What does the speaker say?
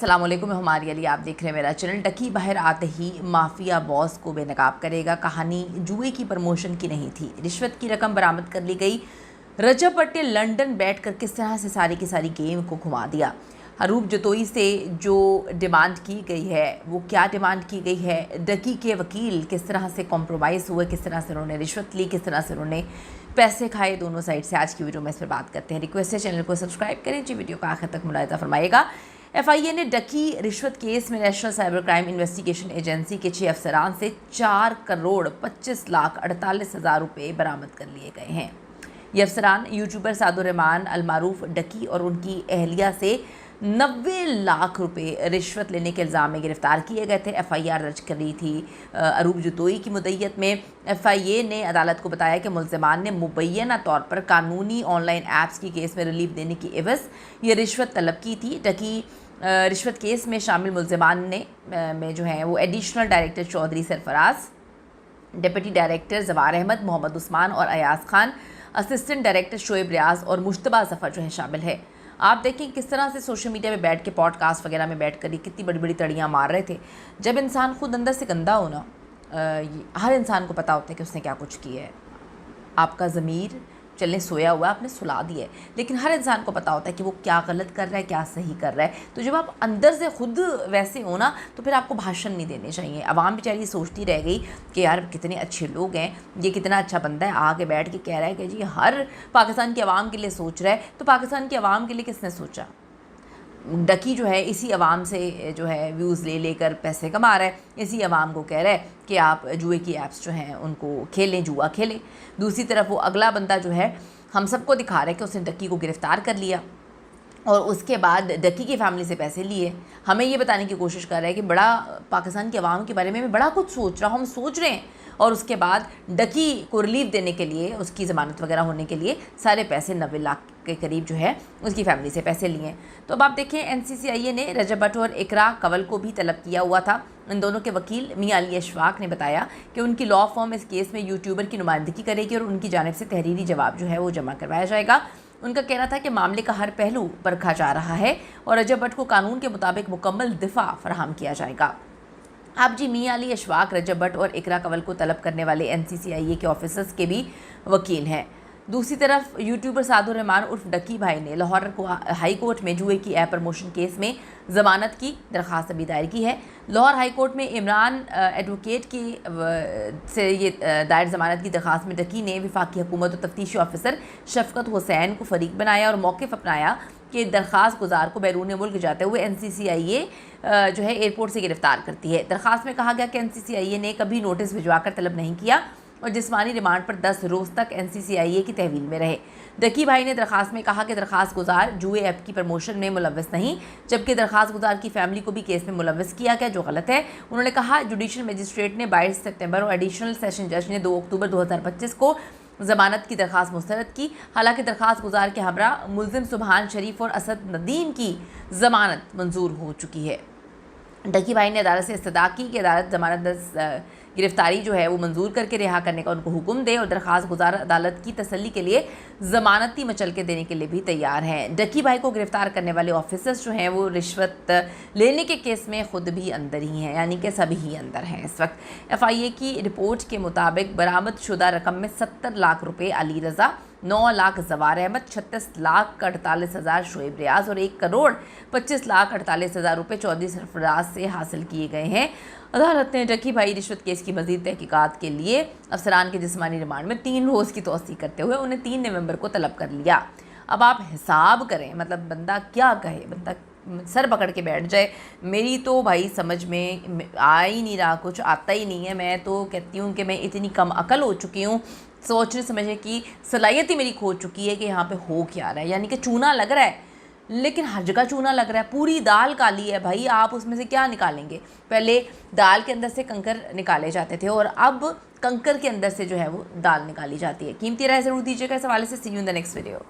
अस्सलाम वालेकुम, मैं हमारी अली, आप देख रहे हैं मेरा चैनल। डकी बाहर आते ही माफिया बॉस को बेनकाब करेगा। कहानी जुए की प्रमोशन की नहीं थी, रिश्वत की रकम बरामद कर ली गई। रजब भट्ट ने लंदन बैठकर किस तरह से सारी की सारी गेम को घुमा दिया। हरूप जतोई से जो डिमांड की गई है वो क्या डिमांड की गई है, डकी के वकील किस तरह से कॉम्प्रोमाइज़ हुए, किस तरह से उन्होंने रिश्वत ली, किस तरह से उन्होंने पैसे खाए, दोनों साइड से आज की वीडियो में इस पर बात करते हैं। रिक्वेस्ट है चैनल को सब्सक्राइब करें जी, वीडियो का आखिर तक मुलाहिजा फरमाइएगा। FIA ने डकी रिश्वत केस में national cyber crime investigation agency के 6 अफसरान से 4 करोड़ 25 लाख 48 हज़ार रुपये बरामद कर लिए गए हैं। ये अफसरान यूट्यूबर सादुर रहमान अलमारूफ डकी और उनकी अहलिया से 90 लाख रुपए रिश्वत लेने के इल्ज़ाम में गिरफ्तार किए गए थे। FIR दर्ज करी थी हरूप जतोई की मुद्दत में। FIA ने अदालत को बताया कि मुल्ज़िमान ने मुबैना तौर पर कानूनी ऑनलाइन ऐप्स की केस में रिलीफ देने की एवज़ ये रिश्वत तलब की थी। डकी रिश्वत केस में शामिल मुल्ज़िमान ने में जो है वो additional director Chaudhry Sarfaraz, deputy director Jawar Ahmed, Mohammad Usman और अयाज खान, असिस्टेंट डायरेक्टर शोएब रियाज और मुश्तबा ज़फ़र जो है शामिल है। आप देखें किस तरह से सोशल मीडिया में बैठ के, पॉडकास्ट वगैरह में बैठ कर कितनी बड़ी बड़ी तड़ियाँ मार रहे थे। जब इंसान खुद अंदर से गंदा हो ना, हर इंसान को पता होता है कि उसने क्या कुछ किया है। आपका ज़मीर चलने सोया हुआ है, आपने सुला दिया है, लेकिन हर इंसान को पता होता है कि वो क्या गलत कर रहा है, क्या सही कर रहा है। तो जब आप अंदर से खुद वैसे हो ना, तो फिर आपको भाषण नहीं देने चाहिए। आवाम बेचारी सोचती रह गई कि यार कितने अच्छे लोग हैं, ये कितना अच्छा बंदा है, आके बैठ के कह रहा है कि जी हर पाकिस्तान की आवाम के लिए सोच रहा है। तो पाकिस्तान की आवाम के लिए किसने सोचा? डकी जो है इसी आवाम से जो है व्यूज़ ले लेकर पैसे कमा रहा है, इसी आवाम को कह रहा है कि आप जुए की ऐप्स जो हैं उनको खेलें, जुआ खेलें। दूसरी तरफ वो अगला बंदा जो है हम सबको दिखा रहा है कि उसने डकी को गिरफ़्तार कर लिया और उसके बाद डकी की फैमिली से पैसे लिए। हमें ये बताने की कोशिश कर रहा है कि बड़ा पाकिस्तान की आवाम के बारे में मैं बड़ा कुछ सोच रहा हूँ, हम सोच रहे हैं। और उसके बाद डकी को रिलीफ देने के लिए, उसकी ज़मानत वगैरह होने के लिए सारे पैसे 90 लाख के करीब जो है उसकी फैमिली से पैसे लिए। तो अब आप देखें NCCIA ने रजब भट्ट और इकरा कंवल को भी तलब किया हुआ था। इन दोनों के वकील मियां अली अशफाक ने बताया कि उनकी लॉ फर्म इस केस में यूट्यूबर की नुमाइंदगी करेगी और उनकी जानिब से तहरीरी जवाब जो है वो जमा करवाया जाएगा। उनका कहना था कि मामले का हर पहलू परखा जा रहा है और रजब भट्ट को कानून के मुताबिक मुकम्मल दिफा फराहम किया जाएगा। अब जी मियां अली अशफाक रजब भट्ट और इकरा कंवल को तलब करने वाले NCCIA के ऑफिसर्स के भी वकील हैं। दूसरी तरफ यूट्यूबर सादुर रहमान उर्फ डकी भाई ने लाहौर हाई कोर्ट में जुए की ऐप प्रमोशन केस में ज़मानत की दरख्वास्त अभी दायर की है। लाहौर हाई कोर्ट में इमरान एडवोकेट की से ये दायर ज़मानत की दरख्वास्त में डकी ने वफाकी हुकूमत और तफ्तीशी ऑफिसर शफकत हुसैन को फरीक बनाया और मौक़िफ़ अपनाया कि दरख्वास्त गुजार को बैरून मुल्क जाते हुए NCCIA जो है एयरपोर्ट से गिरफ़्तार करती है। दरख्वास्त में कहा गया कि NCCIA ने कभी नोटिस भिजवाकर तलब नहीं किया और जिस्मानी रिमांड पर 10 रोज़ तक NCCIA की तहवील में रहे। डकी भाई ने दरख्वास्त में कहा कि दरख्वास्त गुजार जुए ऐप की प्रमोशन में मुलव्वस नहीं, जबकि दरख्वास्त गुजार की फैमिली को भी केस में मुलव्वस किया गया, जो गलत है। उन्होंने कहा जुडिशल मजिस्ट्रेट ने 22 सितंबर और एडिशनल सेशन जज ने 2 अक्टूबर 2025 को ज़मानत की दरख्वास्त मुस्तरद की। हालांकि दरख्वास्त गुजार के हमरा मुल्ज़िम सुबहान शरीफ और असद नदीम की ज़मानत मंजूर हो चुकी है। डकी भाई ने अदालत से इस्तदा की कि अदालत ज़मानत गिरफ्तारी जो है वो मंजूर करके रिहा करने का उनको हुक्म दे और दरख्वास्त गुजार अदालत की तसल्ली के लिए ज़मानती मचलके देने के लिए भी तैयार हैं। डकी भाई को गिरफ़्तार करने वाले ऑफिसर्स जो हैं वो रिश्वत लेने के केस में ख़ुद भी अंदर ही हैं, यानी कि सभी ही अंदर हैं इस वक्त। FIA की रिपोर्ट के मुताबिक बरामद शुदा रकम में 70 लाख रुपये अली रज़ा, 9 लाख जवार अहमद, 36 लाख 48 हज़ार शोएब रियाज और 1 करोड़ 25 लाख 48 हज़ार रुपये चौधरी सरफराज से हासिल किए गए हैं। अदालत ने डकी भाई रिश्वत केस की मज़ीद तहकीकात के लिए अफसरान के जिस्मानी रिमांड में 3 रोज़ की तौसीक करते हुए उन्हें 3 नवंबर को तलब कर लिया। अब आप हिसाब करें, मतलब बंदा क्या कहे, बंदा सर पकड़ के बैठ जाए। मेरी तो भाई समझ में आ ही नहीं रहा, कुछ आता ही नहीं है। मैं तो कहती हूँ कि मैं इतनी कम अकल हो चुकी हूँ, सोचने समझने की सलाहियत ही मेरी खो चुकी है कि यहाँ पे हो क्या रहा है। यानी कि चूना लग रहा है, लेकिन हर जगह चूना लग रहा है। पूरी दाल काली है भाई, आप उसमें से क्या निकालेंगे? पहले दाल के अंदर से कंकर निकाले जाते थे और अब कंकर के अंदर से जो है वो दाल निकाली जाती है। कीमती राय ज़रूर दीजिएगा इस हवाले से। See you in the next video.